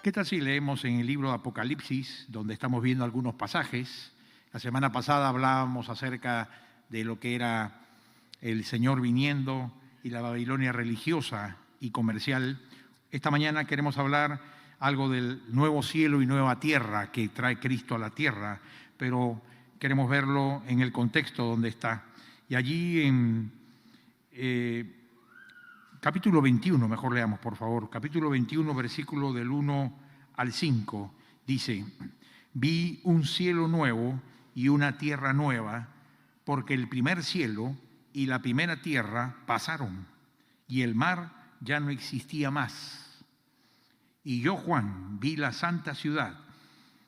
¿Qué tal si leemos en el libro de Apocalipsis, donde estamos viendo algunos pasajes? La semana pasada hablábamos acerca de lo que era el Señor viniendo y la Babilonia religiosa y comercial. Esta mañana queremos hablar algo del nuevo cielo y nueva tierra que trae Cristo a la tierra, pero queremos verlo en el contexto donde está. Y allí en capítulo 21, mejor leamos por favor, capítulo 21, versículo del 1 al 5, dice: vi un cielo nuevo y una tierra nueva, porque el primer cielo y la primera tierra pasaron, y el mar ya no existía más. Y yo, Juan, vi la santa ciudad,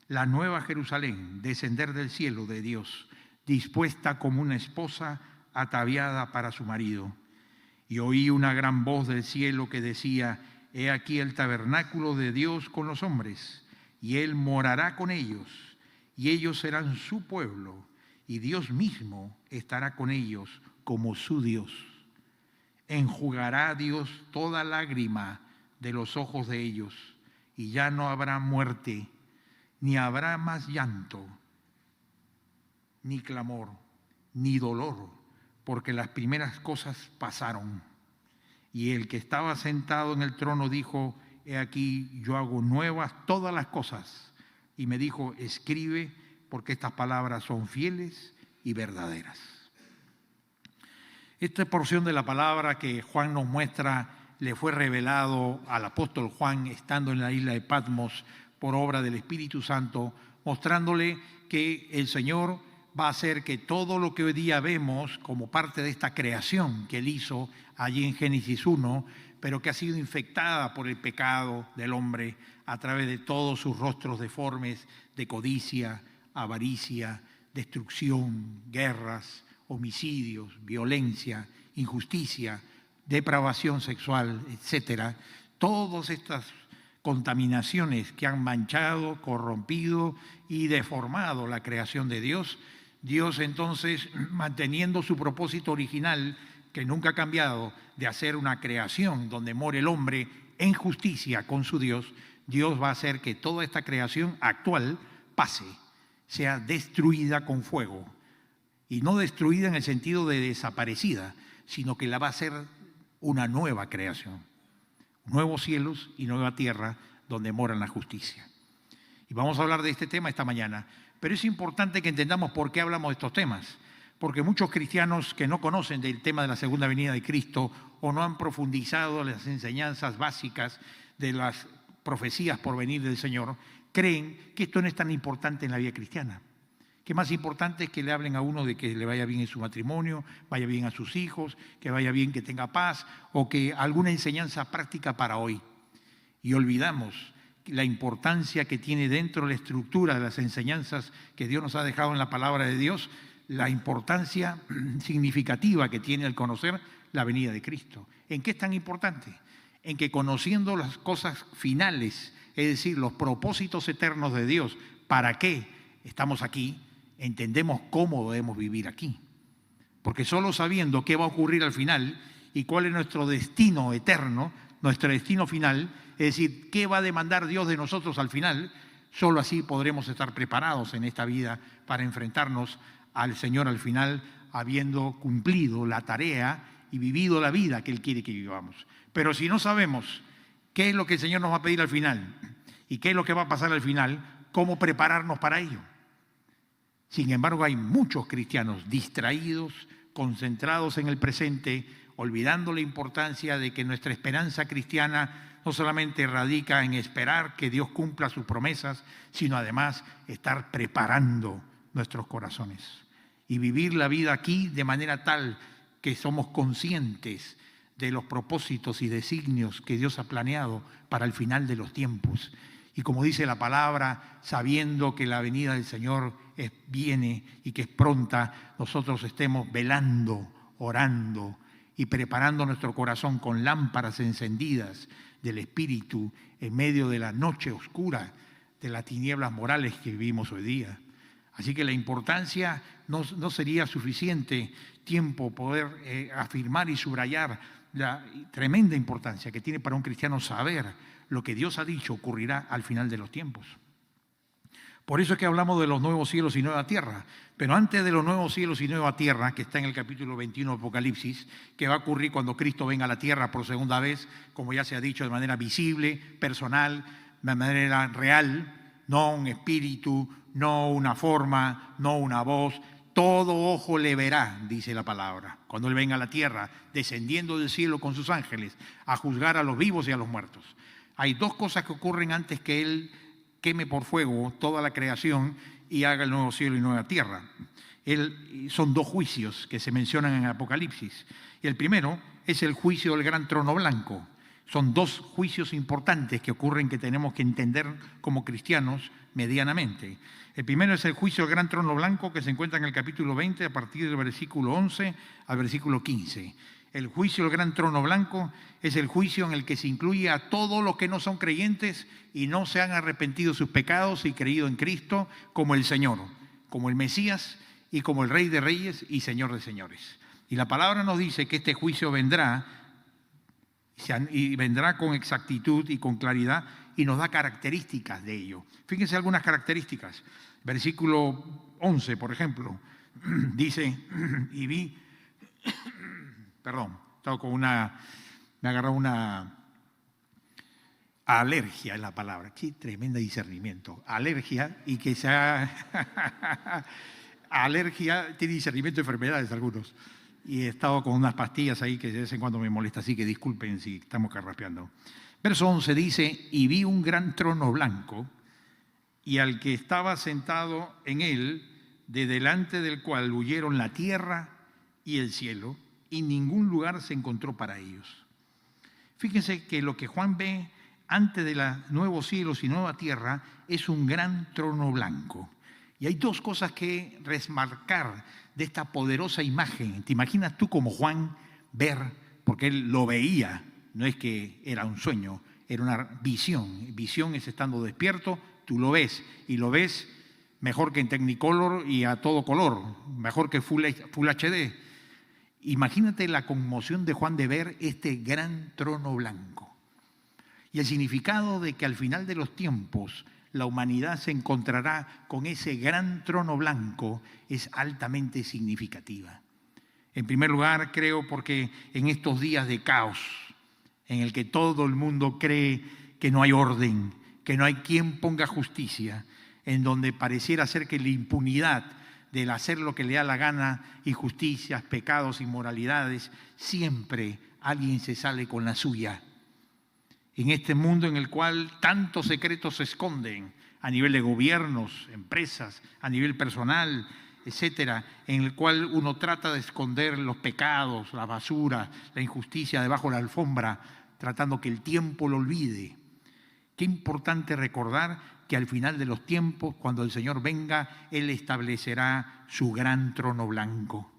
la nueva Jerusalén, descender del cielo de Dios, dispuesta como una esposa ataviada para su marido. Y oí una gran voz del cielo que decía: he aquí el tabernáculo de Dios con los hombres, y Él morará con ellos, y ellos serán su pueblo, y Dios mismo estará con ellos como su Dios. Enjugará Dios toda lágrima de los ojos de ellos, y ya no habrá muerte, ni habrá más llanto, ni clamor, ni dolor, porque las primeras cosas pasaron. Y el que estaba sentado en el trono dijo: he aquí, yo hago nuevas todas las cosas. Y me dijo: escribe, porque estas palabras son fieles y verdaderas. Esta porción de la palabra que Juan nos muestra le fue revelado al apóstol Juan estando en la isla de Patmos por obra del Espíritu Santo, mostrándole que el Señor va a hacer que todo lo que hoy día vemos como parte de esta creación que Él hizo allí en Génesis 1, pero que ha sido infectada por el pecado del hombre a través de todos sus rostros deformes de codicia, avaricia, destrucción, guerras, homicidios, violencia, injusticia, depravación sexual, etcétera. Todas estas contaminaciones que han manchado, corrompido y deformado la creación de Dios. Dios entonces, manteniendo su propósito original, que nunca ha cambiado, de hacer una creación donde more el hombre en justicia con su Dios, Dios va a hacer que toda esta creación actual pase, sea destruida con fuego. Y no destruida en el sentido de desaparecida, sino que la va a hacer una nueva creación. Nuevos cielos y nueva tierra donde mora la justicia. Y vamos a hablar de este tema esta mañana. Pero es importante que entendamos por qué hablamos de estos temas. Porque muchos cristianos que no conocen del tema de la segunda venida de Cristo o no han profundizado las enseñanzas básicas de las profecías por venir del Señor, creen que esto no es tan importante en la vida cristiana. Que más importante es que le hablen a uno de que le vaya bien en su matrimonio, vaya bien a sus hijos, que vaya bien, que tenga paz, o que alguna enseñanza práctica para hoy. Y olvidamos la importancia que tiene dentro de la estructura de las enseñanzas que Dios nos ha dejado en la palabra de Dios, la importancia significativa que tiene el conocer la venida de Cristo. ¿En qué es tan importante? En que conociendo las cosas finales, es decir, los propósitos eternos de Dios, ¿para qué estamos aquí? Entendemos cómo debemos vivir aquí. Porque solo sabiendo qué va a ocurrir al final y cuál es nuestro destino eterno, nuestro destino final, es decir, qué va a demandar Dios de nosotros al final, solo así podremos estar preparados en esta vida para enfrentarnos al Señor al final, habiendo cumplido la tarea y vivido la vida que Él quiere que vivamos. Pero si no sabemos qué es lo que el Señor nos va a pedir al final y qué es lo que va a pasar al final, ¿cómo prepararnos para ello? Sin embargo, hay muchos cristianos distraídos, concentrados en el presente, olvidando la importancia de que nuestra esperanza cristiana no solamente radica en esperar que Dios cumpla sus promesas, sino además estar preparando nuestros corazones y vivir la vida aquí de manera tal que somos conscientes de los propósitos y designios que Dios ha planeado para el final de los tiempos. Y como dice la palabra, sabiendo que la venida del Señor viene y que es pronta, nosotros estemos velando, orando y preparando nuestro corazón con lámparas encendidas del Espíritu en medio de la noche oscura de las tinieblas morales que vivimos hoy día. Así que la importancia no sería suficiente tiempo poder afirmar y subrayar la tremenda importancia que tiene para un cristiano saber lo que Dios ha dicho ocurrirá al final de los tiempos. Por eso es que hablamos de los nuevos cielos y nueva tierra. Pero antes de los nuevos cielos y nueva tierra, que está en el capítulo 21 de Apocalipsis, que va a ocurrir cuando Cristo venga a la tierra por segunda vez, como ya se ha dicho, de manera visible, personal, de manera real, no un espíritu, no una forma, no una voz. Todo ojo le verá, dice la palabra, cuando Él venga a la tierra, descendiendo del cielo con sus ángeles, a juzgar a los vivos y a los muertos. Hay dos cosas que ocurren antes que Él queme por fuego toda la creación y haga el nuevo cielo y nueva tierra. Son dos juicios que se mencionan en el Apocalipsis. Y el primero es el juicio del gran trono blanco. Son dos juicios importantes que ocurren que tenemos que entender como cristianos medianamente. El primero es el juicio del gran trono blanco que se encuentra en el capítulo 20 a partir del versículo 11 al versículo 15. El juicio del gran trono blanco es el juicio en el que se incluye a todos los que no son creyentes y no se han arrepentido de sus pecados y creído en Cristo como el Señor, como el Mesías y como el Rey de Reyes y Señor de Señores. Y la palabra nos dice que este juicio vendrá y vendrá con exactitud y con claridad y nos da características de ello. Fíjense algunas características. Versículo 11, por ejemplo, dice, y vi... Perdón, estaba con me agarró una alergia en la palabra. Qué tremendo discernimiento. Alergia y que sea alergia, tiene discernimiento de enfermedades algunos. Y he estado con unas pastillas ahí que de vez en cuando me molesta, así que disculpen si estamos carraspeando. Verso 11 dice, y vi un gran trono blanco y al que estaba sentado en él, de delante del cual huyeron la tierra y el cielo, y ningún lugar se encontró para ellos. Fíjense que lo que Juan ve antes de los nuevos cielos y nueva tierra es un gran trono blanco. Y hay dos cosas que remarcar de esta poderosa imagen. ¿Te imaginas tú como Juan ver? Porque él lo veía, no es que era un sueño, era una visión. Visión es estando despierto, tú lo ves, y lo ves mejor que en Technicolor y a todo color, mejor que Full HD. Imagínate la conmoción de Juan de ver este gran trono blanco y el significado de que al final de los tiempos la humanidad se encontrará con ese gran trono blanco es altamente significativa. En primer lugar, creo porque en estos días de caos, en el que todo el mundo cree que no hay orden, que no hay quien ponga justicia, en donde pareciera ser que la impunidad del hacer lo que le da la gana, injusticias, pecados, inmoralidades, siempre alguien se sale con la suya. En este mundo en el cual tantos secretos se esconden a nivel de gobiernos, empresas, a nivel personal, etcétera, en el cual uno trata de esconder los pecados, la basura, la injusticia debajo de la alfombra, tratando que el tiempo lo olvide. Qué importante recordar que al final de los tiempos, cuando el Señor venga, Él establecerá su gran trono blanco.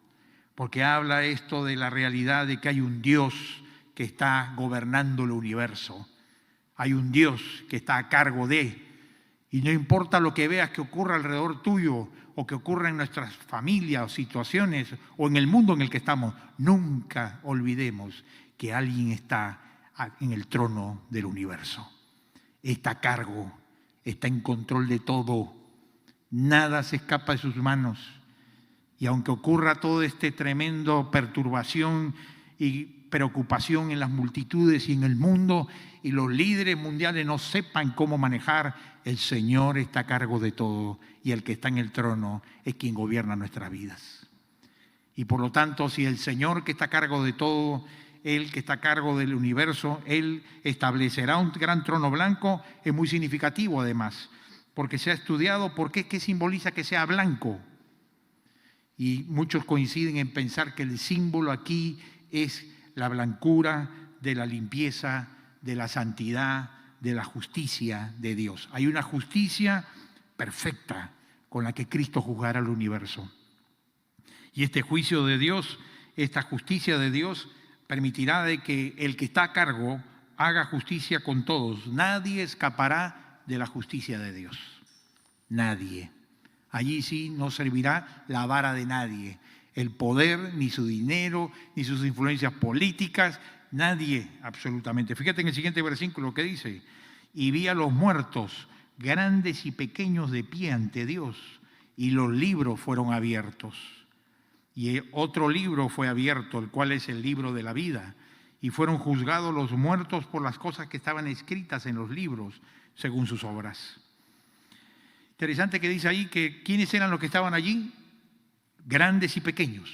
Porque habla esto de la realidad de que hay un Dios que está gobernando el universo. Hay un Dios que está a cargo de, y no importa lo que veas que ocurra alrededor tuyo o que ocurra en nuestras familias o situaciones o en el mundo en el que estamos, nunca olvidemos que alguien está en el trono del universo. Está a cargo, está en control de todo, nada se escapa de sus manos. Y aunque ocurra todo este tremendo perturbación y preocupación en las multitudes y en el mundo, y los líderes mundiales no sepan cómo manejar, el Señor está a cargo de todo, y el que está en el trono es quien gobierna nuestras vidas. Y por lo tanto, si el Señor que está a cargo de todo, Él que está a cargo del universo, Él establecerá un gran trono blanco, es muy significativo además, porque se ha estudiado por qué simboliza que sea blanco. Y muchos coinciden en pensar que el símbolo aquí es la blancura de la limpieza, de la santidad, de la justicia de Dios. Hay una justicia perfecta con la que Cristo juzgará al universo. Y este juicio de Dios, esta justicia de Dios, permitirá de que el que está a cargo haga justicia con todos. Nadie escapará de la justicia de Dios. Nadie. Allí sí no servirá la vara de nadie. el poder, ni su dinero, ni sus influencias políticas, nadie absolutamente. Fíjate en el siguiente versículo que dice, y vi a los muertos, grandes y pequeños, de pie ante Dios, y los libros fueron abiertos. Y otro libro fue abierto, el cual es el libro de la vida, y fueron juzgados los muertos por las cosas que estaban escritas en los libros, según sus obras. Interesante que dice ahí que ¿quiénes eran los que estaban allí? Grandes y pequeños.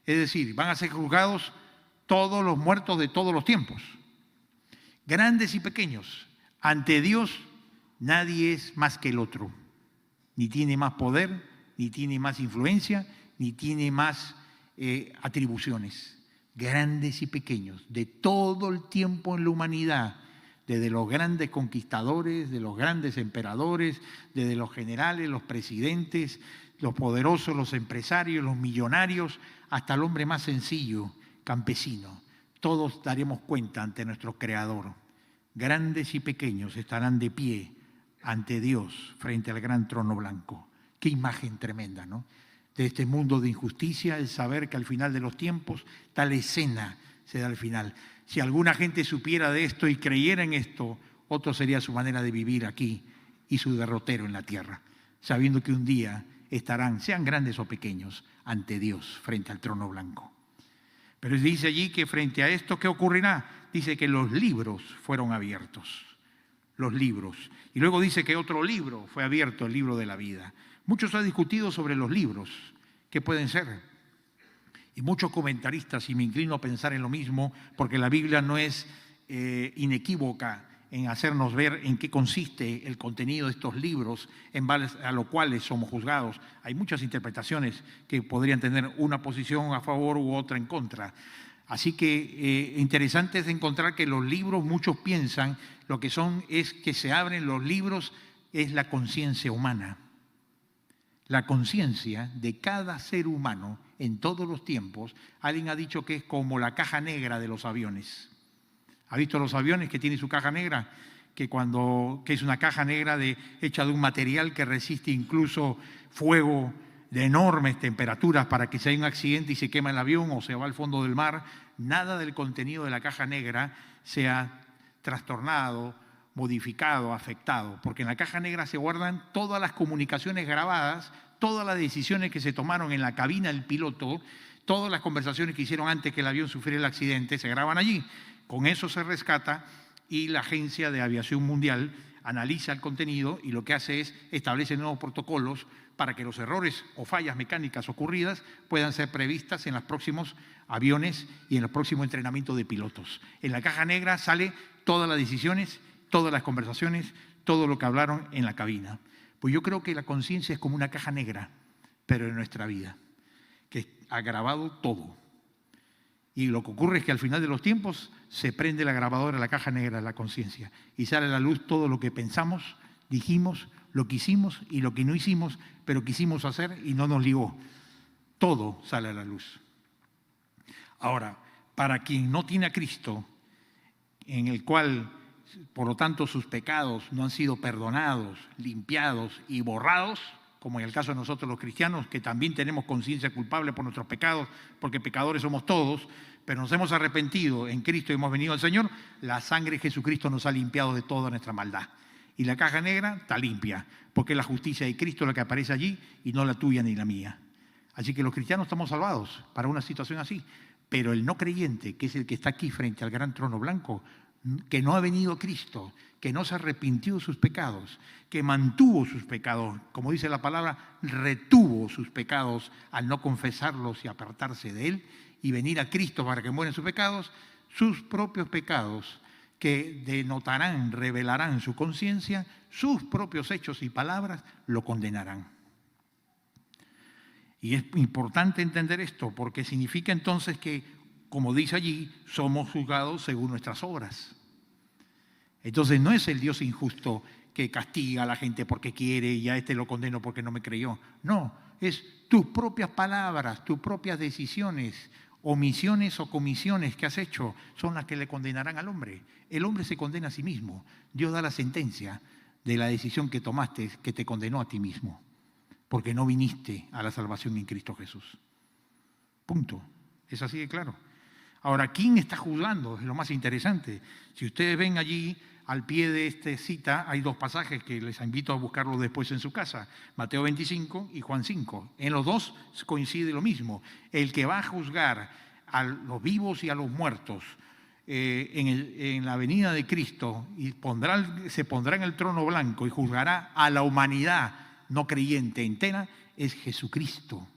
Es decir, van a ser juzgados todos los muertos de todos los tiempos. Grandes y pequeños. Ante Dios nadie es más que el otro. Ni tiene más poder, ni tiene más influencia, ni tiene más atribuciones. Grandes y pequeños, de todo el tiempo en la humanidad, desde los grandes conquistadores, de los grandes emperadores, desde los generales, los presidentes, los poderosos, los empresarios, los millonarios, hasta el hombre más sencillo, campesino. Todos daremos cuenta ante nuestro Creador. Grandes y pequeños estarán de pie ante Dios frente al gran trono blanco. Qué imagen tremenda, ¿no? De este mundo de injusticia, el saber que al final de los tiempos tal escena se da al final. Si alguna gente supiera de esto y creyera en esto, otro sería su manera de vivir aquí y su derrotero en la tierra, sabiendo que un día estarán, sean grandes o pequeños, ante Dios, frente al trono blanco. Pero dice allí que frente a esto, ¿qué ocurrirá? Dice que los libros fueron abiertos, los libros. Y luego dice que otro libro fue abierto, el libro de la vida. Muchos han discutido sobre los libros, ¿qué pueden ser? Y muchos comentaristas, y me inclino a pensar en lo mismo, porque la Biblia no es inequívoca en hacernos ver en qué consiste el contenido de estos libros, en base a los cuales somos juzgados. Hay muchas interpretaciones que podrían tener una posición a favor u otra en contra. Así que interesante es encontrar que los libros, muchos piensan, lo que son es que se abren los libros, es la conciencia humana. La conciencia de cada ser humano en todos los tiempos, alguien ha dicho que es como la caja negra de los aviones. ¿Ha visto los aviones que tienen su caja negra? Que es una caja negra hecha de un material que resiste incluso fuego de enormes temperaturas para que si hay un accidente y se quema el avión o se va al fondo del mar, nada del contenido de la caja negra sea trastornado, modificado, afectado, porque en la caja negra se guardan todas las comunicaciones grabadas, todas las decisiones que se tomaron en la cabina del piloto, todas las conversaciones que hicieron antes que el avión sufriera el accidente, se graban allí. Con eso se rescata y la Agencia de Aviación Mundial analiza el contenido y lo que hace es establecer nuevos protocolos para que los errores o fallas mecánicas ocurridas puedan ser previstas en los próximos aviones y en los próximos entrenamientos de pilotos. En la caja negra sale todas las decisiones, todas las conversaciones, todo lo que hablaron en la cabina. Pues yo creo que la conciencia es como una caja negra, pero en nuestra vida, que ha grabado todo. Y lo que ocurre es que al final de los tiempos se prende la grabadora, la caja negra de la conciencia, y sale a la luz todo lo que pensamos, dijimos, lo que hicimos y lo que no hicimos, pero quisimos hacer y no nos ligó. Todo sale a la luz. Ahora, para quien no tiene a Cristo, en el cual, por lo tanto, sus pecados no han sido perdonados, limpiados y borrados, como en el caso de nosotros los cristianos, que también tenemos conciencia culpable por nuestros pecados, porque pecadores somos todos, pero nos hemos arrepentido en Cristo y hemos venido al Señor, la sangre de Jesucristo nos ha limpiado de toda nuestra maldad. Y la caja negra está limpia, porque es la justicia de Cristo la que aparece allí y no la tuya ni la mía. Así que los cristianos estamos salvados para una situación así, pero el no creyente, que es el que está aquí frente al gran trono blanco, que no ha venido a Cristo, que no se arrepintió de sus pecados, que mantuvo sus pecados, como dice la palabra, retuvo sus pecados al no confesarlos y apartarse de Él y venir a Cristo para que mueran sus pecados, sus propios pecados que denotarán, revelarán su conciencia, sus propios hechos y palabras lo condenarán. Y es importante entender esto porque significa entonces que, como dice allí, somos juzgados según nuestras obras. Entonces no es el Dios injusto que castiga a la gente porque quiere y a este lo condeno porque no me creyó. No, es tus propias palabras, tus propias decisiones, omisiones o comisiones que has hecho son las que le condenarán al hombre. El hombre se condena a sí mismo. Dios da la sentencia de la decisión que tomaste que te condenó a ti mismo, porque no viniste a la salvación en Cristo Jesús. Punto. Es así de claro. Ahora, ¿quién está juzgando? Es lo más interesante. Si ustedes ven allí, al pie de esta cita, hay dos pasajes que les invito a buscarlos después en su casa. Mateo 25 y Juan 5. En los dos coincide lo mismo. El que va a juzgar a los vivos y a los muertos en la venida de Cristo y se pondrá en el trono blanco y juzgará a la humanidad no creyente entera, es Jesucristo.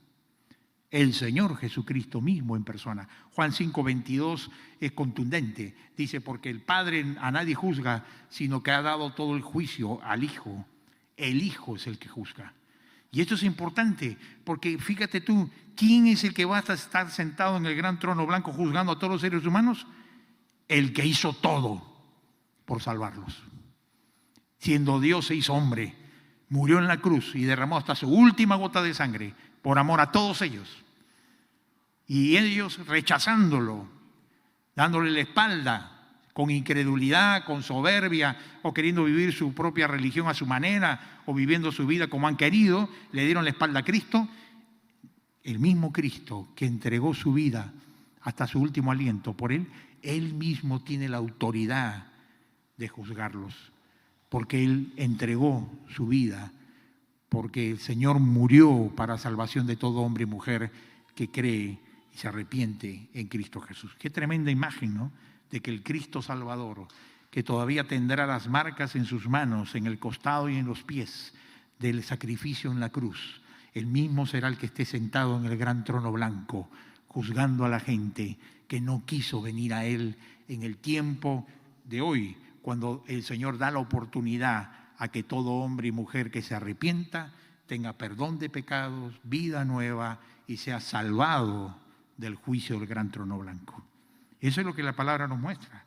El Señor Jesucristo mismo en persona. Juan 5:22 es contundente. Dice, porque el Padre a nadie juzga, sino que ha dado todo el juicio al Hijo. El Hijo es el que juzga. Y esto es importante, porque fíjate tú, ¿quién es el que va a estar sentado en el gran trono blanco juzgando a todos los seres humanos? El que hizo todo por salvarlos. Siendo Dios se hizo hombre, murió en la cruz y derramó hasta su última gota de sangre por amor a todos ellos. Y ellos rechazándolo, dándole la espalda, con incredulidad, con soberbia, o queriendo vivir su propia religión a su manera, o viviendo su vida como han querido, le dieron la espalda a Cristo. El mismo Cristo que entregó su vida hasta su último aliento por Él mismo tiene la autoridad de juzgarlos, porque Él entregó su vida, porque el Señor murió para salvación de todo hombre y mujer que cree y se arrepiente en Cristo Jesús. Qué tremenda imagen, ¿no? De que el Cristo Salvador, que todavía tendrá las marcas en sus manos, en el costado y en los pies del sacrificio en la cruz, Él mismo será el que esté sentado en el gran trono blanco, juzgando a la gente que no quiso venir a Él en el tiempo de hoy, cuando el Señor da la oportunidad a que todo hombre y mujer que se arrepienta tenga perdón de pecados, vida nueva y sea salvado del juicio del gran trono blanco. Eso es lo que la palabra nos muestra.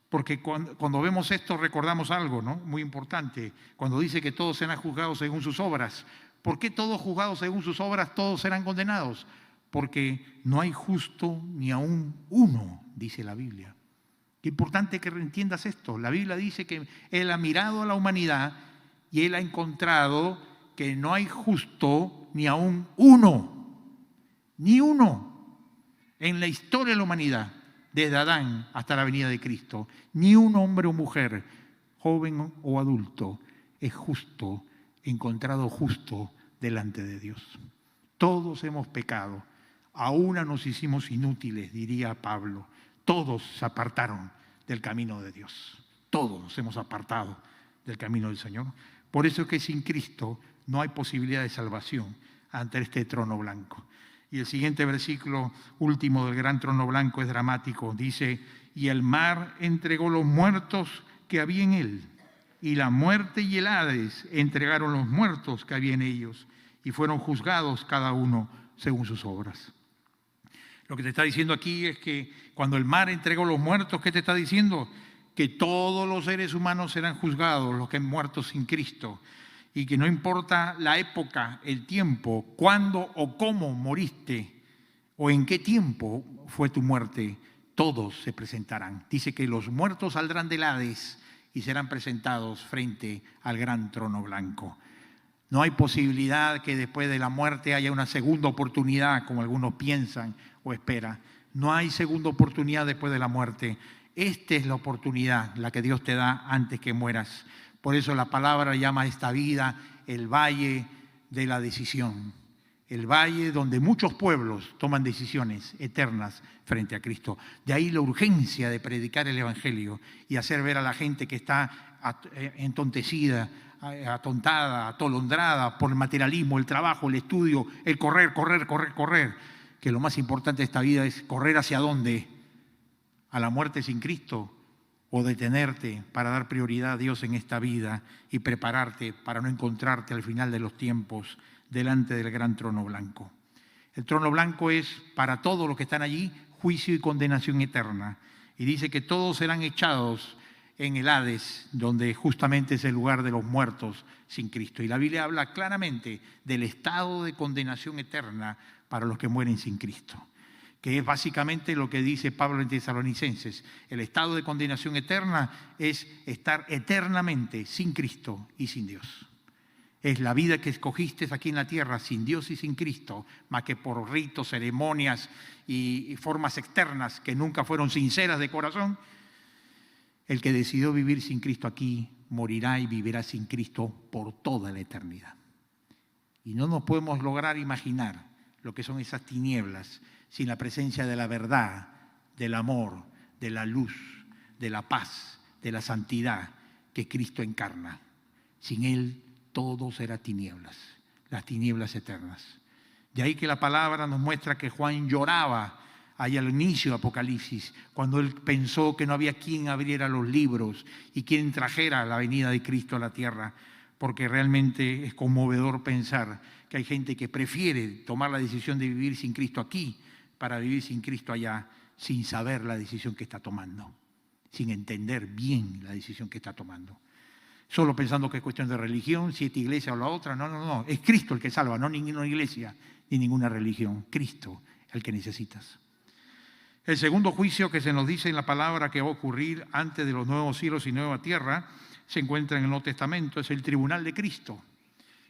Porque cuando vemos esto recordamos algo, ¿no? Muy importante. Cuando dice que todos serán juzgados según sus obras. ¿Por qué todos juzgados según sus obras, todos serán condenados? Porque no hay justo ni aún uno, dice la Biblia. Qué importante que entiendas esto. La Biblia dice que Él ha mirado a la humanidad y Él ha encontrado que no hay justo ni aún uno. Ni uno. En la historia de la humanidad, desde Adán hasta la venida de Cristo, ni un hombre o mujer, joven o adulto, es justo, encontrado justo delante de Dios. Todos hemos pecado, a una nos hicimos inútiles, diría Pablo. Todos se apartaron del camino de Dios. Todos nos hemos apartado del camino del Señor. Por eso es que sin Cristo no hay posibilidad de salvación ante este trono blanco. Y el siguiente versículo último del gran trono blanco es dramático. Dice, y el mar entregó los muertos que había en él, y la muerte y el Hades entregaron los muertos que había en ellos, y fueron juzgados cada uno según sus obras. Lo que te está diciendo aquí es que cuando el mar entregó los muertos, ¿qué te está diciendo? Que todos los seres humanos serán juzgados, los que han muerto sin Cristo. Y que no importa la época, el tiempo, cuándo o cómo moriste, o en qué tiempo fue tu muerte, todos se presentarán. Dice que los muertos saldrán del Hades y serán presentados frente al gran trono blanco. No hay posibilidad que después de la muerte haya una segunda oportunidad, como algunos piensan o esperan. No hay segunda oportunidad después de la muerte. Esta es la oportunidad, la que Dios te da antes que mueras. Por eso la palabra llama a esta vida el valle de la decisión. El valle donde muchos pueblos toman decisiones eternas frente a Cristo. De ahí la urgencia de predicar el Evangelio y hacer ver a la gente que está entontecida, atontada, atolondrada por el materialismo, el trabajo, el estudio, el correr, que lo más importante de esta vida es correr hacia dónde, a la muerte sin Cristo, o detenerte para dar prioridad a Dios en esta vida y prepararte para no encontrarte al final de los tiempos delante del gran trono blanco. El trono blanco es para todos los que están allí juicio y condenación eterna. Y dice que todos serán echados en el Hades, donde justamente es el lugar de los muertos sin Cristo. Y la Biblia habla claramente del estado de condenación eterna para los que mueren sin Cristo, que es básicamente lo que dice Pablo en Tesalonicenses. El estado de condenación eterna es estar eternamente sin Cristo y sin Dios. Es la vida que escogiste aquí en la tierra, sin Dios y sin Cristo, más que por ritos, ceremonias y formas externas que nunca fueron sinceras de corazón. El que decidió vivir sin Cristo aquí morirá y vivirá sin Cristo por toda la eternidad. Y no nos podemos lograr imaginar lo que son esas tinieblas sin la presencia de la verdad, del amor, de la luz, de la paz, de la santidad que Cristo encarna. Sin Él todo será tinieblas, las tinieblas eternas. De ahí que la palabra nos muestra que Juan lloraba ahí al inicio de Apocalipsis, cuando él pensó que no había quien abriera los libros y quien trajera la venida de Cristo a la tierra, porque realmente es conmovedor pensar que hay gente que prefiere tomar la decisión de vivir sin Cristo aquí para vivir sin Cristo allá, sin saber la decisión que está tomando, sin entender bien la decisión que está tomando. Solo pensando que es cuestión de religión, si esta iglesia o la otra. No. Es Cristo el que salva, no ninguna iglesia ni ninguna religión. Cristo el que necesitas. El segundo juicio que se nos dice en la palabra que va a ocurrir antes de los nuevos cielos y nueva tierra se encuentra en el Nuevo Testamento, es el tribunal de Cristo.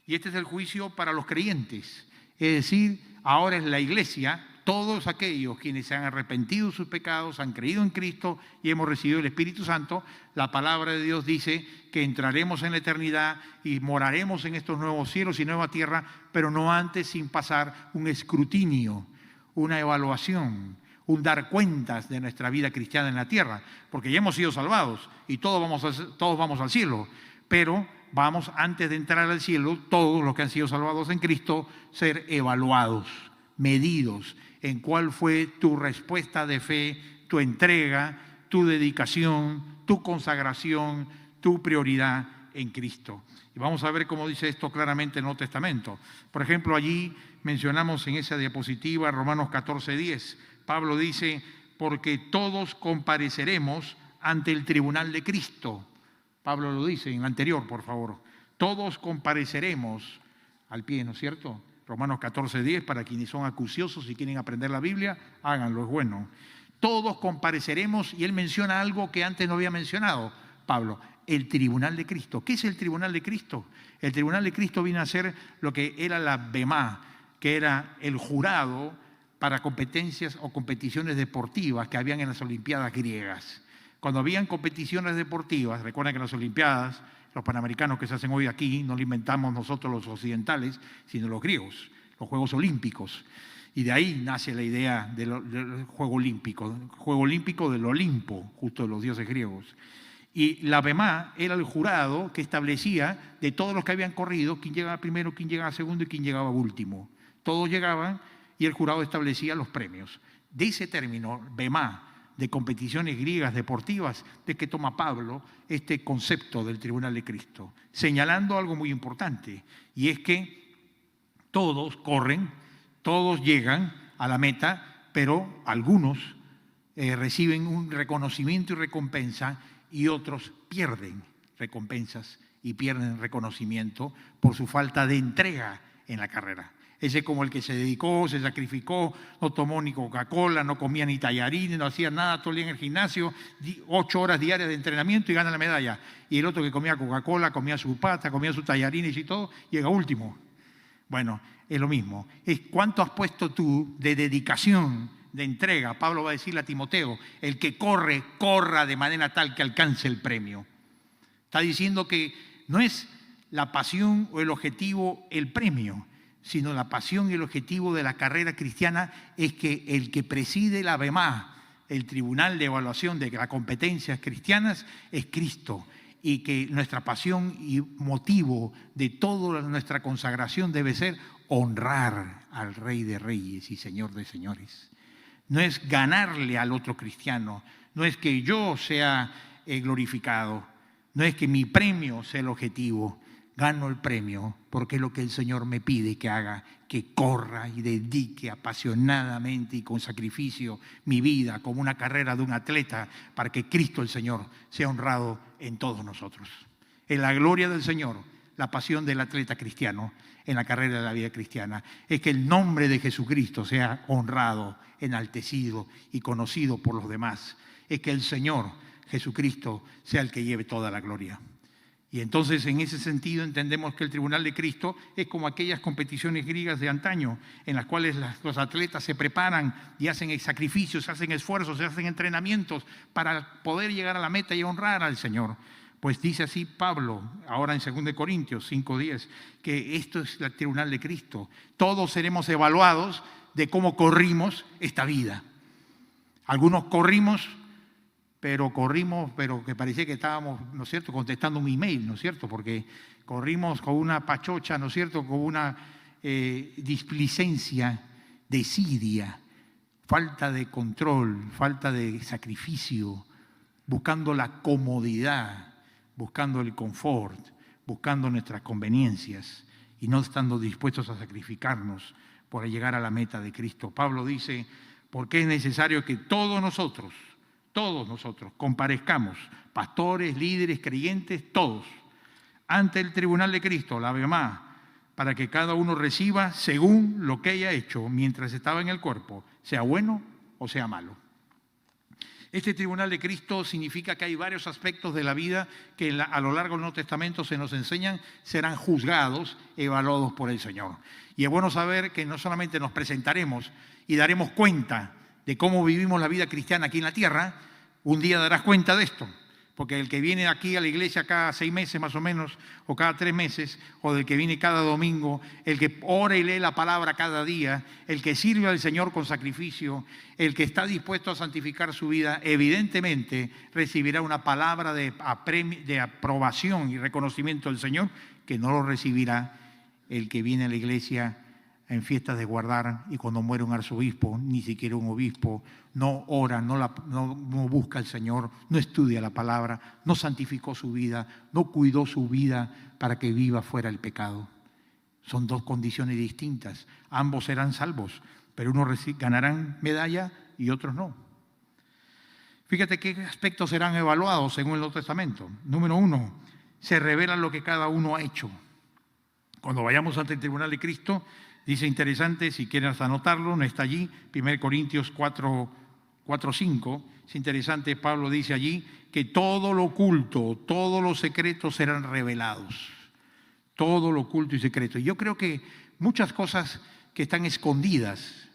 Y este es el juicio para los creyentes. Es decir, ahora es la iglesia, todos aquellos quienes se han arrepentido de sus pecados, han creído en Cristo y hemos recibido el Espíritu Santo. La palabra de Dios dice que entraremos en la eternidad y moraremos en estos nuevos cielos y nueva tierra, pero no antes sin pasar un escrutinio, una evaluación, un dar cuentas de nuestra vida cristiana en la tierra, porque ya hemos sido salvados y todos vamos al cielo, pero vamos, antes de entrar al cielo, todos los que han sido salvados en Cristo, ser evaluados, medidos en cuál fue tu respuesta de fe, tu entrega, tu dedicación, tu consagración, tu prioridad en Cristo. Y vamos a ver cómo dice esto claramente en el Nuevo Testamento. Por ejemplo, allí mencionamos en esa diapositiva Romanos 14:10. Pablo dice, porque todos compareceremos ante el tribunal de Cristo. Pablo lo dice en el anterior, por favor. Todos compareceremos al pie, ¿no es cierto? Romanos 14:10, para quienes son acuciosos y quieren aprender la Biblia, háganlo, es bueno. Todos compareceremos, y él menciona algo que antes no había mencionado, Pablo, el tribunal de Cristo. ¿Qué es el tribunal de Cristo? El tribunal de Cristo viene a ser lo que era la Bemá, que era el jurado para competencias o competiciones deportivas que habían en las Olimpiadas griegas. Cuando habían competiciones deportivas, recuerden que las Olimpiadas, los panamericanos que se hacen hoy aquí, no lo inventamos nosotros los occidentales, sino los griegos, los Juegos Olímpicos. Y de ahí nace la idea del Juego Olímpico del Olimpo, justo de los dioses griegos. Y la Bemá era el jurado que establecía de todos los que habían corrido, quién llegaba primero, quién llegaba segundo y quién llegaba último. Todos llegaban y el jurado establecía los premios. De ese término, Bemá, de competiciones griegas deportivas, de que toma Pablo este concepto del tribunal de Cristo, señalando algo muy importante, y es que todos corren, todos llegan a la meta, pero algunos reciben un reconocimiento y recompensa y otros pierden recompensas y pierden reconocimiento por su falta de entrega en la carrera. Ese es como el que se dedicó, se sacrificó, no tomó ni Coca-Cola, no comía ni tallarines, no hacía nada todo el día en el gimnasio, 8 horas diarias de entrenamiento y gana la medalla. Y el otro que comía Coca-Cola, comía su pasta, comía sus tallarines y todo, llega último. Bueno, es lo mismo. Es cuánto has puesto tú de dedicación, de entrega. Pablo va a decirle a Timoteo, el que corre, corra de manera tal que alcance el premio. Está diciendo que no es la pasión o el objetivo el premio, sino la pasión y el objetivo de la carrera cristiana es que el que preside la Bemá, el tribunal de evaluación de las competencias cristianas, es Cristo, y que nuestra pasión y motivo de toda nuestra consagración debe ser honrar al Rey de Reyes y Señor de Señores. No es ganarle al otro cristiano, no es que yo sea glorificado, no es que mi premio sea el objetivo. Gano el premio porque es lo que el Señor me pide que haga, que corra y dedique apasionadamente y con sacrificio mi vida como una carrera de un atleta para que Cristo el Señor sea honrado en todos nosotros. En la gloria del Señor, la pasión del atleta cristiano en la carrera de la vida cristiana es que el nombre de Jesucristo sea honrado, enaltecido y conocido por los demás. Es que el Señor Jesucristo sea el que lleve toda la gloria. Y entonces, en ese sentido, entendemos que el tribunal de Cristo es como aquellas competiciones griegas de antaño, en las cuales los atletas se preparan y hacen sacrificios, hacen esfuerzos, hacen entrenamientos para poder llegar a la meta y honrar al Señor. Pues dice así Pablo, ahora en 2 Corintios 5:10, que esto es el tribunal de Cristo. Todos seremos evaluados de cómo corrimos esta vida. Algunos corrimos, pero que parecía que estábamos, ¿no es cierto?, contestando un email, ¿no es cierto?, porque corrimos con una pachocha, ¿no es cierto?, con una displicencia, desidia, falta de control, falta de sacrificio, buscando la comodidad, buscando el confort, buscando nuestras conveniencias y no estando dispuestos a sacrificarnos por llegar a la meta de Cristo. Pablo dice, porque es necesario que todos nosotros comparezcamos, pastores, líderes, creyentes, todos, ante el tribunal de Cristo, la bemá, para que cada uno reciba según lo que haya hecho mientras estaba en el cuerpo, sea bueno o sea malo. Este tribunal de Cristo significa que hay varios aspectos de la vida que a lo largo del Nuevo Testamento se nos enseñan, serán juzgados, evaluados por el Señor. Y es bueno saber que no solamente nos presentaremos y daremos cuenta de cómo vivimos la vida cristiana aquí en la tierra, un día darás cuenta de esto, porque el que viene aquí a la iglesia cada 6 meses más o menos, o cada 3 meses, o del que viene cada domingo, el que ora y lee la palabra cada día, el que sirve al Señor con sacrificio, el que está dispuesto a santificar su vida, evidentemente recibirá una palabra de aprobación y reconocimiento del Señor, que no lo recibirá el que viene a la iglesia en fiestas de guardar y cuando muere un arzobispo, ni siquiera un obispo, no ora, no busca al Señor, no estudia la palabra, no santificó su vida, no cuidó su vida para que viva fuera el pecado. Son dos condiciones distintas. Ambos serán salvos, pero unos ganarán medalla y otros no. Fíjate qué aspectos serán evaluados según el Nuevo Testamento. Número 1, se revela lo que cada uno ha hecho. Cuando vayamos ante el tribunal de Cristo, dice interesante, si quieres anotarlo, no está allí, 1 Corintios 4:5, es interesante, Pablo dice allí que todo lo oculto, todos los secretos serán revelados. Todo lo oculto y secreto. Y yo creo que muchas cosas que están escondidas,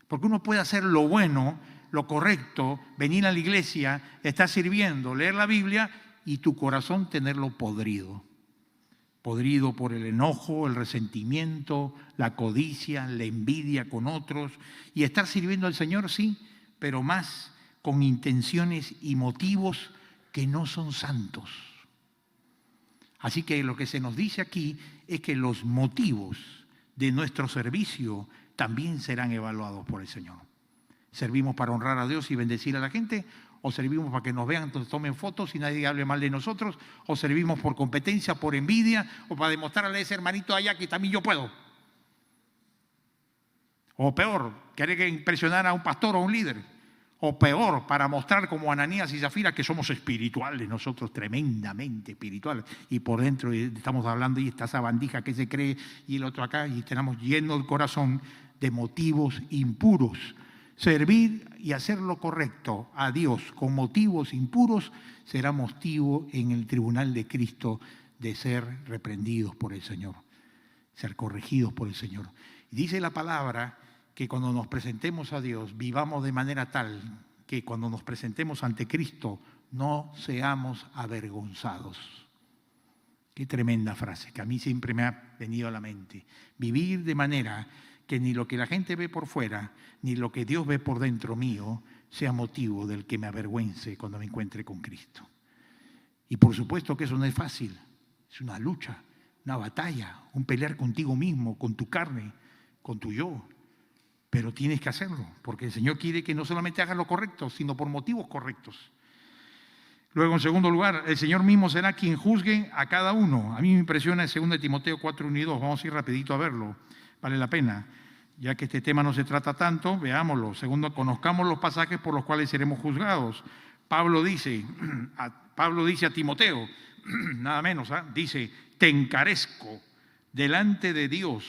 porque uno puede hacer lo bueno, lo correcto, venir a la iglesia, estar sirviendo, leer la Biblia y tu corazón tenerlo podrido. Podrido por el enojo, el resentimiento, la codicia, la envidia con otros. Y estar sirviendo al Señor, sí, pero más con intenciones y motivos que no son santos. Así que lo que se nos dice aquí es que los motivos de nuestro servicio también serán evaluados por el Señor. ¿Servimos para honrar a Dios y bendecir a la gente? ¿O servimos para que nos vean, nos tomen fotos y nadie hable mal de nosotros? ¿O servimos por competencia, por envidia? ¿O para demostrarle a ese hermanito allá que también yo puedo? O peor, querer impresionar a un pastor o a un líder. O peor, para mostrar como Ananías y Zafira que somos espirituales, nosotros tremendamente espirituales. Y por dentro estamos hablando y está esa bandija que se cree y el otro acá y tenemos lleno el corazón de motivos impuros. Servir y hacer lo correcto a Dios con motivos impuros será motivo en el tribunal de Cristo de ser reprendidos por el Señor, ser corregidos por el Señor. Y dice la palabra que cuando nos presentemos a Dios vivamos de manera tal que cuando nos presentemos ante Cristo no seamos avergonzados. Qué tremenda frase que a mí siempre me ha venido a la mente. Vivir de manera que ni lo que la gente ve por fuera, ni lo que Dios ve por dentro mío, sea motivo del que me avergüence cuando me encuentre con Cristo. Y por supuesto que eso no es fácil, es una lucha, una batalla, un pelear contigo mismo, con tu carne, con tu yo. Pero tienes que hacerlo, porque el Señor quiere que no solamente hagas lo correcto, sino por motivos correctos. Luego, en segundo lugar, el Señor mismo será quien juzgue a cada uno. A mí me impresiona el 2 Timoteo 4:1-2, vamos a ir rapidito a verlo. Vale la pena, ya que este tema no se trata tanto, veámoslo. Segundo, conozcamos los pasajes por los cuales seremos juzgados. Pablo dice a Timoteo, nada menos, dice, te encarezco delante de Dios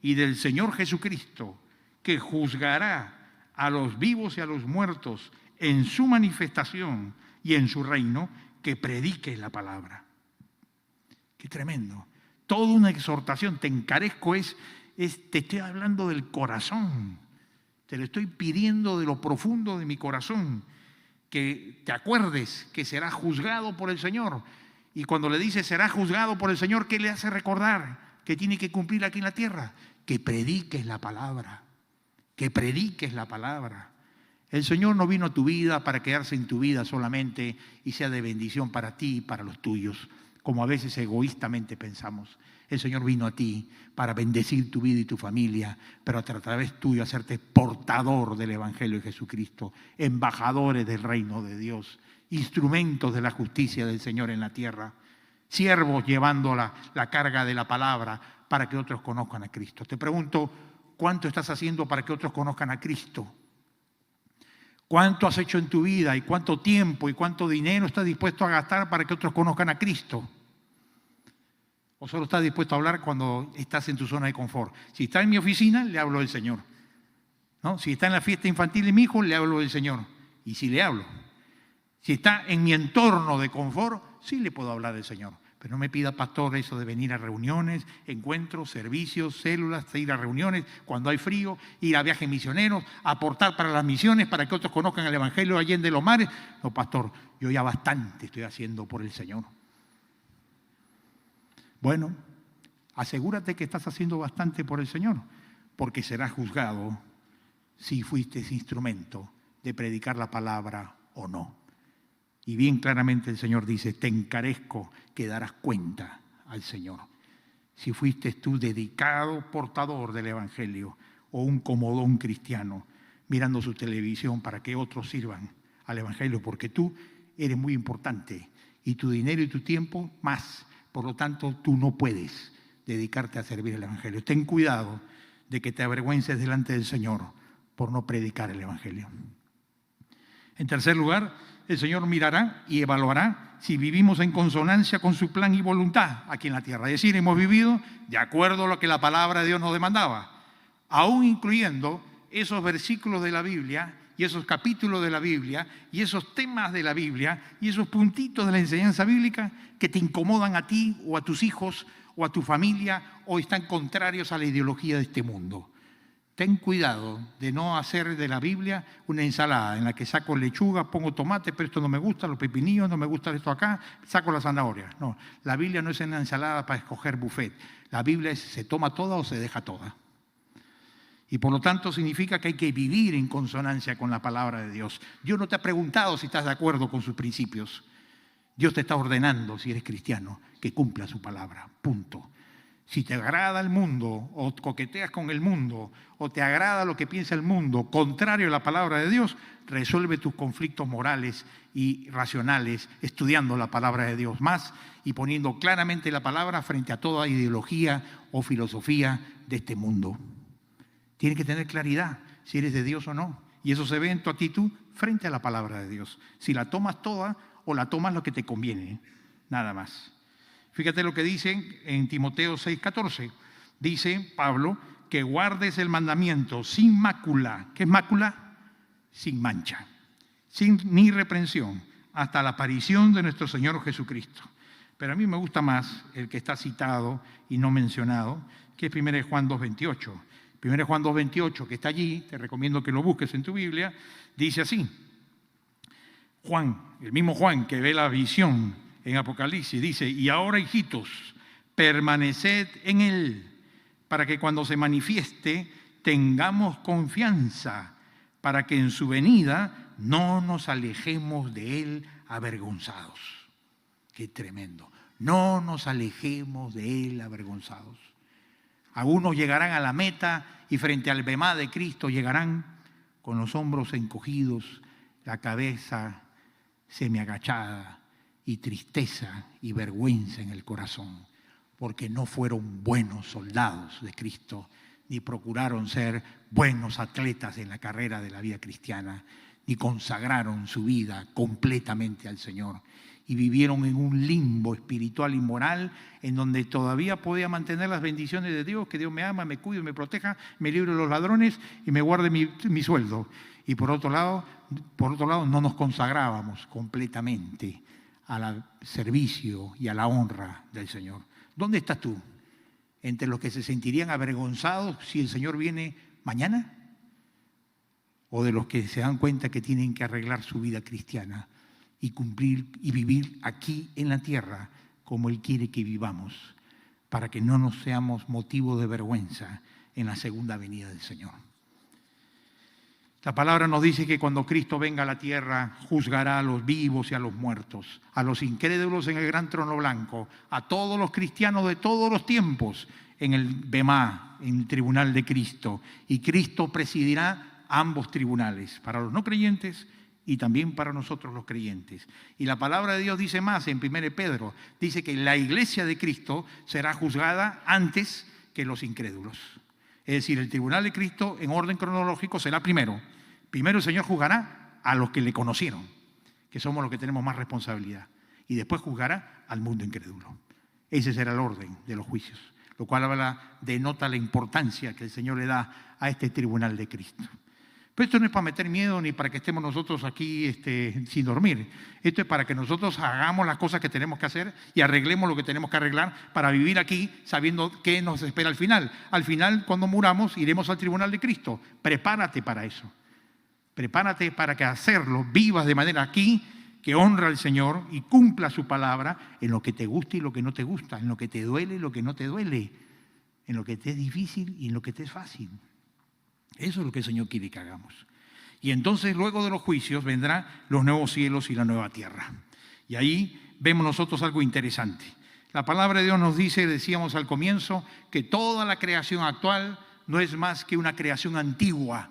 y del Señor Jesucristo, que juzgará a los vivos y a los muertos en su manifestación y en su reino, que predique la palabra. Qué tremendo. Toda una exhortación, te encarezco, te estoy hablando del corazón. Te lo estoy pidiendo de lo profundo de mi corazón, que te acuerdes que serás juzgado por el Señor. Y cuando le dice serás juzgado por el Señor, ¿qué le hace recordar? Que tiene que cumplir aquí en la tierra. Que prediques la palabra. Que prediques la palabra. El Señor no vino a tu vida para quedarse en tu vida solamente y sea de bendición para ti y para los tuyos, como a veces egoístamente pensamos. El Señor vino a ti para bendecir tu vida y tu familia, pero a través tuyo hacerte portador del Evangelio de Jesucristo, embajadores del reino de Dios, instrumentos de la justicia del Señor en la tierra, siervos llevando la carga de la palabra para que otros conozcan a Cristo. Te pregunto, ¿cuánto estás haciendo para que otros conozcan a Cristo? ¿Cuánto has hecho en tu vida y cuánto tiempo y cuánto dinero estás dispuesto a gastar para que otros conozcan a Cristo? ¿O solo estás dispuesto a hablar cuando estás en tu zona de confort? Si está en mi oficina, le hablo del Señor, ¿no? Si está en la fiesta infantil de mi hijo, le hablo del Señor. Y si le hablo. Si está en mi entorno de confort, sí le puedo hablar del Señor. Pero no me pida, pastor, eso de venir a reuniones, encuentros, servicios, células, ir a reuniones cuando hay frío, ir a viajes misioneros, aportar para las misiones, para que otros conozcan el Evangelio allende los mares. No, pastor, yo ya bastante estoy haciendo por el Señor. Bueno, asegúrate que estás haciendo bastante por el Señor, porque serás juzgado si fuiste ese instrumento de predicar la palabra o no. Y bien claramente el Señor dice, te encarezco que darás cuenta al Señor. Si fuiste tú dedicado portador del Evangelio o un comodón cristiano mirando su televisión para que otros sirvan al Evangelio, porque tú eres muy importante y tu dinero y tu tiempo más. Por lo tanto, tú no puedes dedicarte a servir el Evangelio. Ten cuidado de que te avergüences delante del Señor por no predicar el Evangelio. En tercer lugar, el Señor mirará y evaluará si vivimos en consonancia con su plan y voluntad aquí en la tierra. Es decir, hemos vivido de acuerdo a lo que la palabra de Dios nos demandaba, aún incluyendo esos versículos de la Biblia y esos capítulos de la Biblia y esos temas de la Biblia y esos puntitos de la enseñanza bíblica que te incomodan a ti o a tus hijos o a tu familia o están contrarios a la ideología de este mundo. Ten cuidado de no hacer de la Biblia una ensalada en la que saco lechuga, pongo tomate, pero esto no me gusta, los pepinillos, no me gusta esto acá, saco las zanahorias. No, la Biblia no es una ensalada para escoger buffet. La Biblia es se toma toda o se deja toda. Y por lo tanto significa que hay que vivir en consonancia con la palabra de Dios. Dios no te ha preguntado si estás de acuerdo con sus principios. Dios te está ordenando, si eres cristiano, que cumpla su palabra. Punto. Si te agrada el mundo o coqueteas con el mundo o te agrada lo que piensa el mundo, contrario a la palabra de Dios, resuelve tus conflictos morales y racionales estudiando la palabra de Dios más y poniendo claramente la palabra frente a toda ideología o filosofía de este mundo. Tienes que tener claridad si eres de Dios o no. Y eso se ve en tu actitud frente a la palabra de Dios. Si la tomas toda o la tomas lo que te conviene, nada más. Fíjate lo que dice en Timoteo 6:14. Dice Pablo que guardes el mandamiento sin mácula. ¿Qué es mácula? Sin mancha, sin ni reprensión, hasta la aparición de nuestro Señor Jesucristo. Pero a mí me gusta más el que está citado y no mencionado, que es 1 Juan 2:28. 1 Juan 2:28, que está allí, te recomiendo que lo busques en tu Biblia, dice así. Juan, el mismo Juan que ve la visión en Apocalipsis, dice, y ahora, hijitos, permaneced en Él, para que cuando se manifieste tengamos confianza, para que en su venida no nos alejemos de Él avergonzados. Qué tremendo. No nos alejemos de Él avergonzados. Algunos llegarán a la meta y frente al bemá de Cristo llegarán con los hombros encogidos, la cabeza semiagachada y tristeza y vergüenza en el corazón, porque no fueron buenos soldados de Cristo, ni procuraron ser buenos atletas en la carrera de la vida cristiana, ni consagraron su vida completamente al Señor. Y vivieron en un limbo espiritual y moral en donde todavía podía mantener las bendiciones de Dios, que Dios me ama, me cuide, me proteja, me libre de los ladrones y me guarde mi sueldo. Y por otro lado, no nos consagrábamos completamente al servicio y a la honra del Señor. ¿Dónde estás tú? ¿Entre los que se sentirían avergonzados si el Señor viene mañana? ¿O de los que se dan cuenta que tienen que arreglar su vida cristiana y cumplir y vivir aquí en la tierra como Él quiere que vivamos, para que no nos seamos motivo de vergüenza en la segunda venida del Señor? La palabra nos dice que cuando Cristo venga a la tierra, juzgará a los vivos y a los muertos, a los incrédulos en el gran trono blanco, a todos los cristianos de todos los tiempos en el Bemá, en el tribunal de Cristo. Y Cristo presidirá ambos tribunales, para los no creyentes y también para nosotros los creyentes. Y la palabra de Dios dice más en 1 Pedro, dice que la iglesia de Cristo será juzgada antes que los incrédulos. Es decir, el tribunal de Cristo en orden cronológico será primero. Primero el Señor juzgará a los que le conocieron, que somos los que tenemos más responsabilidad. Y después juzgará al mundo incrédulo. Ese será el orden de los juicios, lo cual denota la importancia que el Señor le da a este tribunal de Cristo. Pero esto no es para meter miedo ni para que estemos nosotros aquí sin dormir. Esto es para que nosotros hagamos las cosas que tenemos que hacer y arreglemos lo que tenemos que arreglar para vivir aquí sabiendo qué nos espera al final. Al final, cuando muramos, iremos al tribunal de Cristo. Prepárate para eso. Prepárate para que hacerlo, vivas de manera aquí que honra al Señor y cumpla su palabra en lo que te gusta y lo que no te gusta, en lo que te duele y lo que no te duele, en lo que te es difícil y en lo que te es fácil. Eso es lo que el Señor quiere que hagamos. Y entonces luego de los juicios vendrán los nuevos cielos y la nueva tierra. Y ahí vemos nosotros algo interesante. La palabra de Dios nos dice, decíamos al comienzo, que toda la creación actual no es más que una creación antigua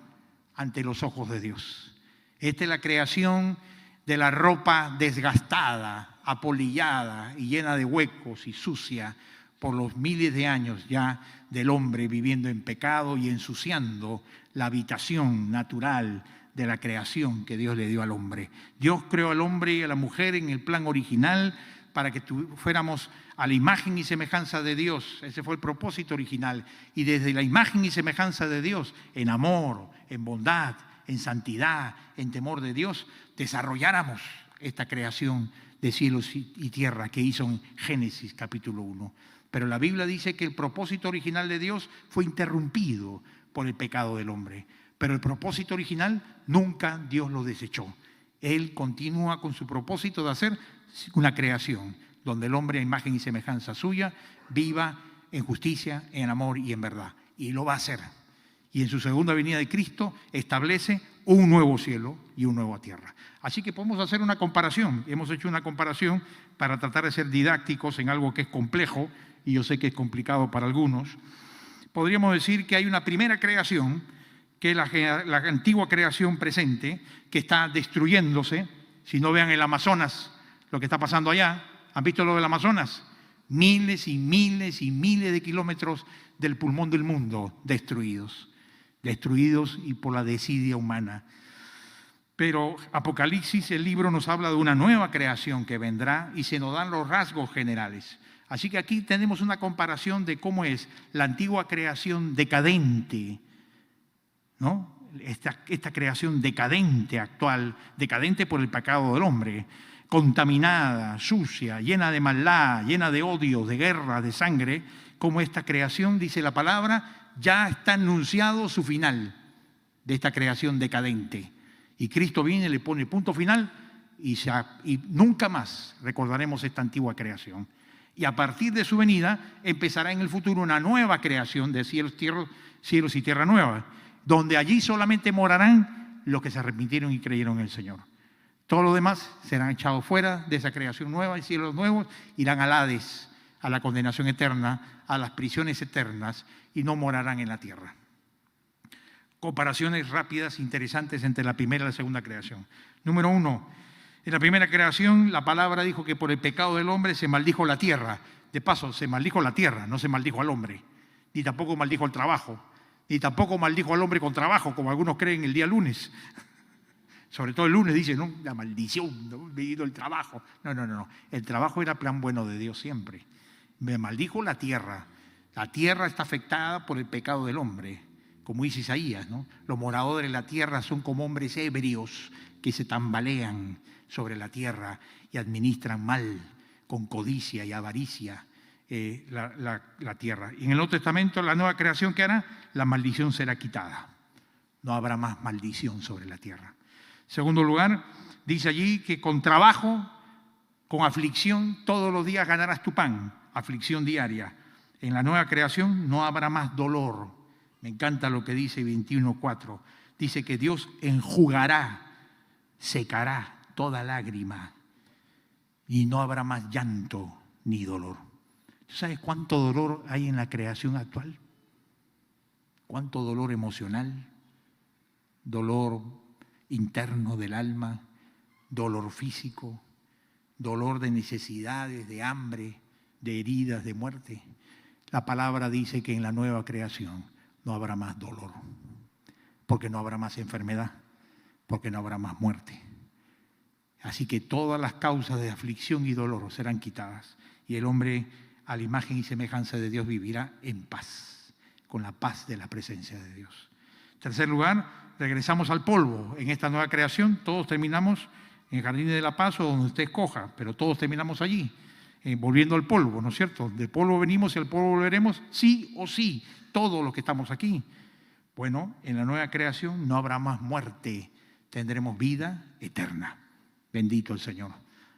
ante los ojos de Dios. Esta es la creación de la ropa desgastada, apolillada y llena de huecos y sucia por los miles de años ya del hombre viviendo en pecado y ensuciando la habitación natural de la creación que Dios le dio al hombre. Dios creó al hombre y a la mujer en el plan original para que fuéramos a la imagen y semejanza de Dios. Ese fue el propósito original. Y desde la imagen y semejanza de Dios, en amor, en bondad, en santidad, en temor de Dios, desarrolláramos esta creación de cielos y tierra que hizo en Génesis capítulo 1. Pero la Biblia dice que el propósito original de Dios fue interrumpido por el pecado del hombre. Pero el propósito original nunca Dios lo desechó. Él continúa con su propósito de hacer una creación donde el hombre a imagen y semejanza suya viva en justicia, en amor y en verdad. Y lo va a hacer. Y en su segunda venida de Cristo establece un nuevo cielo y una nueva tierra. Así que podemos hacer una comparación. Hemos hecho una comparación para tratar de ser didácticos en algo que es complejo, y yo sé que es complicado para algunos. Podríamos decir que hay una primera creación, que es la antigua creación presente, que está destruyéndose. Si no, vean el Amazonas, lo que está pasando allá. ¿Han visto lo del Amazonas? Miles y miles y miles de kilómetros del pulmón del mundo destruidos y por la desidia humana. Pero Apocalipsis, el libro, nos habla de una nueva creación que vendrá y se nos dan los rasgos generales. Así que aquí tenemos una comparación de cómo es la antigua creación decadente, ¿no? Esta creación decadente actual, decadente por el pecado del hombre, contaminada, sucia, llena de maldad, llena de odio, de guerra, de sangre, como esta creación, dice la palabra, ya está anunciado su final de esta creación decadente. Y Cristo viene, le pone punto final y nunca más recordaremos esta antigua creación. Y a partir de su venida empezará en el futuro una nueva creación de cielos y tierra nueva, donde allí solamente morarán los que se arrepintieron y creyeron en el Señor. Todos los demás serán echados fuera de esa creación nueva y cielos nuevos, irán al Hades, a la condenación eterna, a las prisiones eternas y no morarán en la tierra. Comparaciones rápidas, interesantes entre la primera y la segunda creación. Número 1, en la primera creación la palabra dijo que por el pecado del hombre se maldijo la tierra. De paso, se maldijo la tierra, no se maldijo al hombre, ni tampoco maldijo el trabajo, ni tampoco maldijo al hombre con trabajo, como algunos creen el día lunes. Sobre todo el lunes dicen, no, la maldición, no he vivido el trabajo. No. El trabajo era plan bueno de Dios siempre. Me maldijo la tierra. La tierra está afectada por el pecado del hombre, como dice Isaías, ¿no? Los moradores de la tierra son como hombres ebrios que se tambalean sobre la tierra y administran mal, con codicia y avaricia, la tierra. Y en el Nuevo Testamento, la nueva creación que hará, la maldición será quitada. No habrá más maldición sobre la tierra. En segundo lugar, dice allí que con trabajo, con aflicción, todos los días ganarás tu pan, aflicción diaria. En la nueva creación no habrá más dolor. Me encanta lo que dice 21:4. Dice que Dios enjugará, secará toda lágrima y no habrá más llanto ni dolor. ¿Tú sabes cuánto dolor hay en la creación actual? ¿Cuánto dolor emocional? Dolor interno del alma, dolor físico, dolor de necesidades, de hambre, de heridas, de muerte. La palabra dice que en la nueva creación no habrá más dolor, porque no habrá más enfermedad, porque no habrá más muerte. Así que todas las causas de aflicción y dolor serán quitadas y el hombre a la imagen y semejanza de Dios vivirá en paz, con la paz de la presencia de Dios. En tercer lugar, regresamos al polvo. En esta nueva creación todos terminamos en el Jardín de la Paz o donde usted escoja, pero todos terminamos allí, volviendo al polvo, ¿no es cierto? Del polvo venimos y al polvo volveremos, sí o sí, todos los que estamos aquí. Bueno, en la nueva creación no habrá más muerte, tendremos vida eterna. Bendito el Señor.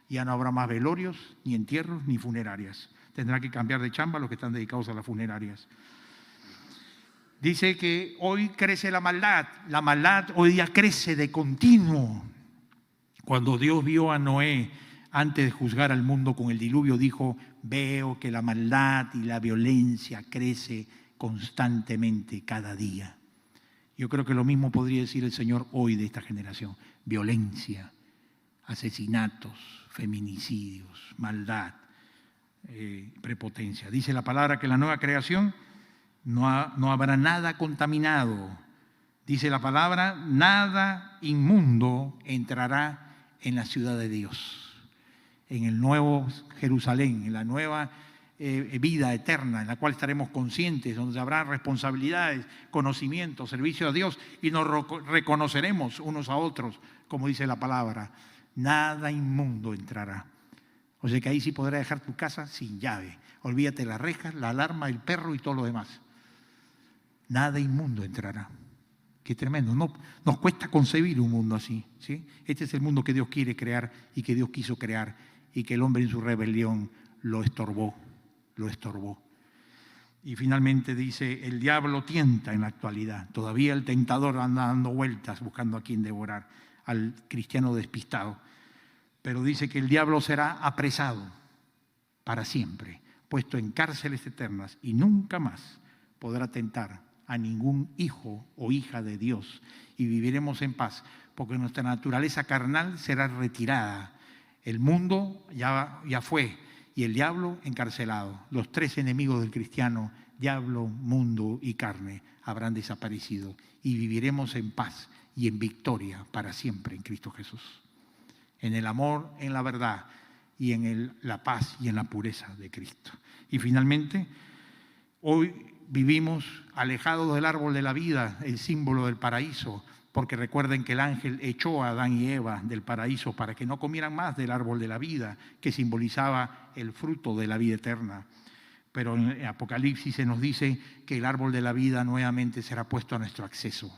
Ya no habrá más velorios, ni entierros, ni funerarias. Tendrá que cambiar de chamba los que están dedicados a las funerarias. Dice que hoy crece la maldad. La maldad hoy día crece de continuo. Cuando Dios vio a Noé, antes de juzgar al mundo con el diluvio, dijo: veo que la maldad y la violencia crece constantemente cada día. Yo creo que lo mismo podría decir el Señor hoy de esta generación. Violencia, asesinatos, feminicidios, maldad, prepotencia. Dice la palabra que en la nueva creación no habrá nada contaminado. Dice la palabra, nada inmundo entrará en la ciudad de Dios. En el nuevo Jerusalén, en la nueva vida eterna, en la cual estaremos conscientes, donde habrá responsabilidades, conocimiento, servicio a Dios y nos reconoceremos unos a otros, como dice la palabra. Nada inmundo entrará. O sea que ahí sí podrás dejar tu casa sin llave. Olvídate las rejas, la alarma, el perro y todo lo demás. Nada inmundo entrará. Qué tremendo. No, nos cuesta concebir un mundo así, ¿sí? Este es el mundo que Dios quiere crear y que Dios quiso crear y que el hombre en su rebelión lo estorbó. Y finalmente dice, el diablo tienta en la actualidad. Todavía el tentador anda dando vueltas buscando a quien devorar, al cristiano despistado. Pero dice que el diablo será apresado para siempre, puesto en cárceles eternas y nunca más podrá tentar a ningún hijo o hija de Dios y viviremos en paz, porque nuestra naturaleza carnal será retirada. El mundo ya fue y el diablo encarcelado. Los tres enemigos del cristiano, diablo, mundo y carne, habrán desaparecido y viviremos en paz y en victoria para siempre en Cristo Jesús. En el amor, en la verdad y en la paz y en la pureza de Cristo. Y finalmente, hoy vivimos alejados del árbol de la vida, el símbolo del paraíso, porque recuerden que el ángel echó a Adán y Eva del paraíso para que no comieran más del árbol de la vida, que simbolizaba el fruto de la vida eterna. Pero en Apocalipsis se nos dice que el árbol de la vida nuevamente será puesto a nuestro acceso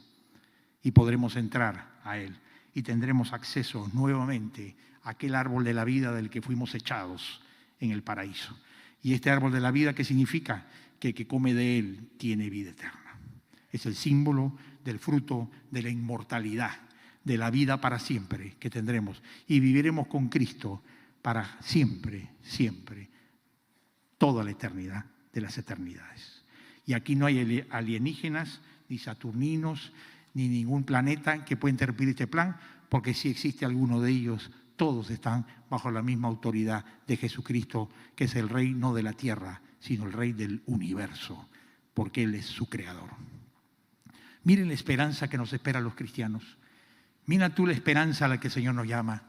y podremos entrar a él y tendremos acceso nuevamente a aquel árbol de la vida del que fuimos echados en el paraíso. Y este árbol de la vida, ¿qué significa? Que el que come de él tiene vida eterna. Es el símbolo del fruto de la inmortalidad, de la vida para siempre que tendremos. Y viviremos con Cristo para siempre, siempre, toda la eternidad de las eternidades. Y aquí no hay alienígenas, ni saturninos, ni ningún planeta que pueda interrumpir este plan, porque si existe alguno de ellos, todos están bajo la misma autoridad de Jesucristo, que es el Rey no de la tierra, sino el Rey del universo, porque Él es su creador. Miren la esperanza que nos espera a los cristianos. Mira tú la esperanza a la que el Señor nos llama.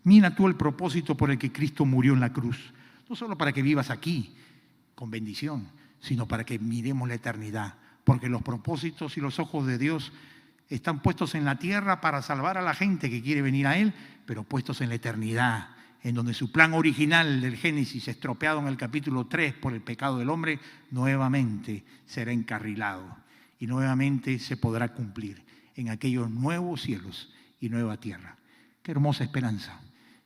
Mira tú el propósito por el que Cristo murió en la cruz. No solo para que vivas aquí con bendición, sino para que miremos la eternidad. Porque los propósitos y los ojos de Dios están puestos en la tierra para salvar a la gente que quiere venir a Él, pero puestos en la eternidad, en donde su plan original del Génesis, estropeado en el capítulo 3 por el pecado del hombre, nuevamente será encarrilado y nuevamente se podrá cumplir en aquellos nuevos cielos y nueva tierra. Qué hermosa esperanza,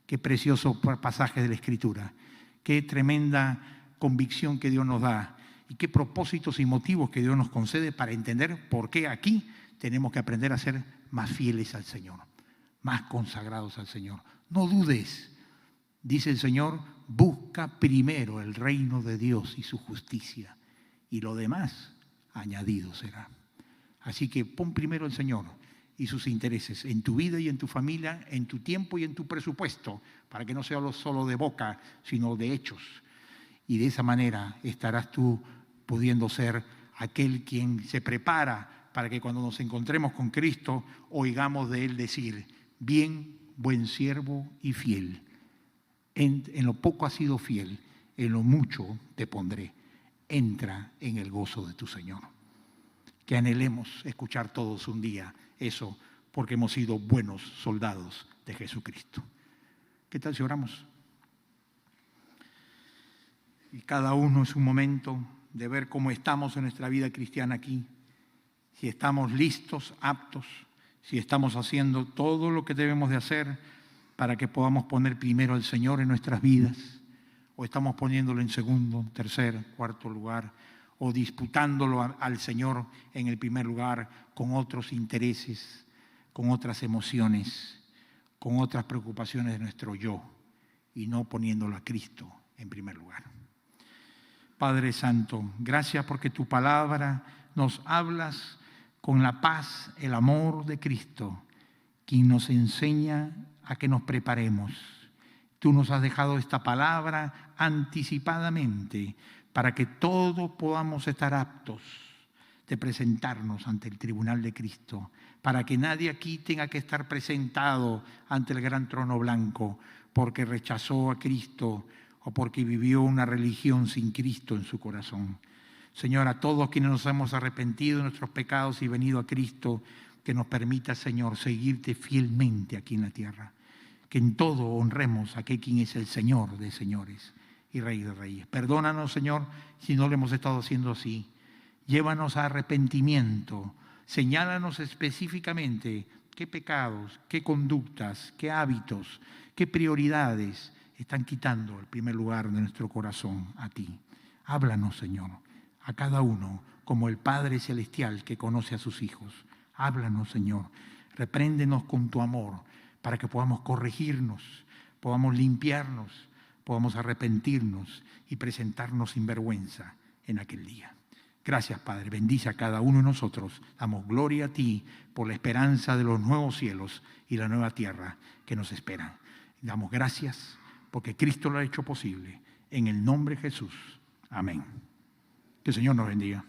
qué precioso pasaje de la Escritura, qué tremenda convicción que Dios nos da y qué propósitos y motivos que Dios nos concede para entender por qué aquí tenemos que aprender a ser más fieles al Señor, más consagrados al Señor. No dudes, dice el Señor, busca primero el reino de Dios y su justicia, y lo demás añadido será. Así que pon primero al Señor y sus intereses en tu vida y en tu familia, en tu tiempo y en tu presupuesto, para que no sea solo de boca, sino de hechos. Y de esa manera estarás tú pudiendo ser aquel quien se prepara para que cuando nos encontremos con Cristo, oigamos de Él decir: bien, buen siervo y fiel. En lo poco has sido fiel, en lo mucho te pondré. Entra en el gozo de tu Señor. Que anhelemos escuchar todos un día eso, porque hemos sido buenos soldados de Jesucristo. ¿Qué tal si oramos? Y cada uno es un momento de ver cómo estamos en nuestra vida cristiana aquí, si estamos listos, aptos, si estamos haciendo todo lo que debemos de hacer para que podamos poner primero al Señor en nuestras vidas, o estamos poniéndolo en segundo, tercer, cuarto lugar, o disputándolo al Señor en el primer lugar con otros intereses, con otras emociones, con otras preocupaciones de nuestro yo, y no poniéndolo a Cristo en primer lugar. Padre Santo, gracias porque tu palabra nos hablas con la paz, el amor de Cristo, quien nos enseña a que nos preparemos. Tú nos has dejado esta palabra anticipadamente para que todos podamos estar aptos de presentarnos ante el tribunal de Cristo, para que nadie aquí tenga que estar presentado ante el gran trono blanco porque rechazó a Cristo o porque vivió una religión sin Cristo en su corazón. Señor, a todos quienes nos hemos arrepentido de nuestros pecados y venido a Cristo, que nos permita, Señor, seguirte fielmente aquí en la tierra. Que en todo honremos a aquel quien es el Señor de señores y Rey de reyes. Perdónanos, Señor, si no lo hemos estado haciendo así. Llévanos a arrepentimiento. Señálanos específicamente qué pecados, qué conductas, qué hábitos, qué prioridades están quitando el primer lugar de nuestro corazón a ti. Háblanos, Señor, a cada uno como el Padre Celestial que conoce a sus hijos. Háblanos, Señor. Repréndenos con tu amor para que podamos corregirnos, podamos limpiarnos, podamos arrepentirnos y presentarnos sin vergüenza en aquel día. Gracias, Padre. Bendice a cada uno de nosotros. Damos gloria a ti por la esperanza de los nuevos cielos y la nueva tierra que nos esperan. Damos gracias porque Cristo lo ha hecho posible. En el nombre de Jesús. Amén. Que el Señor nos bendiga.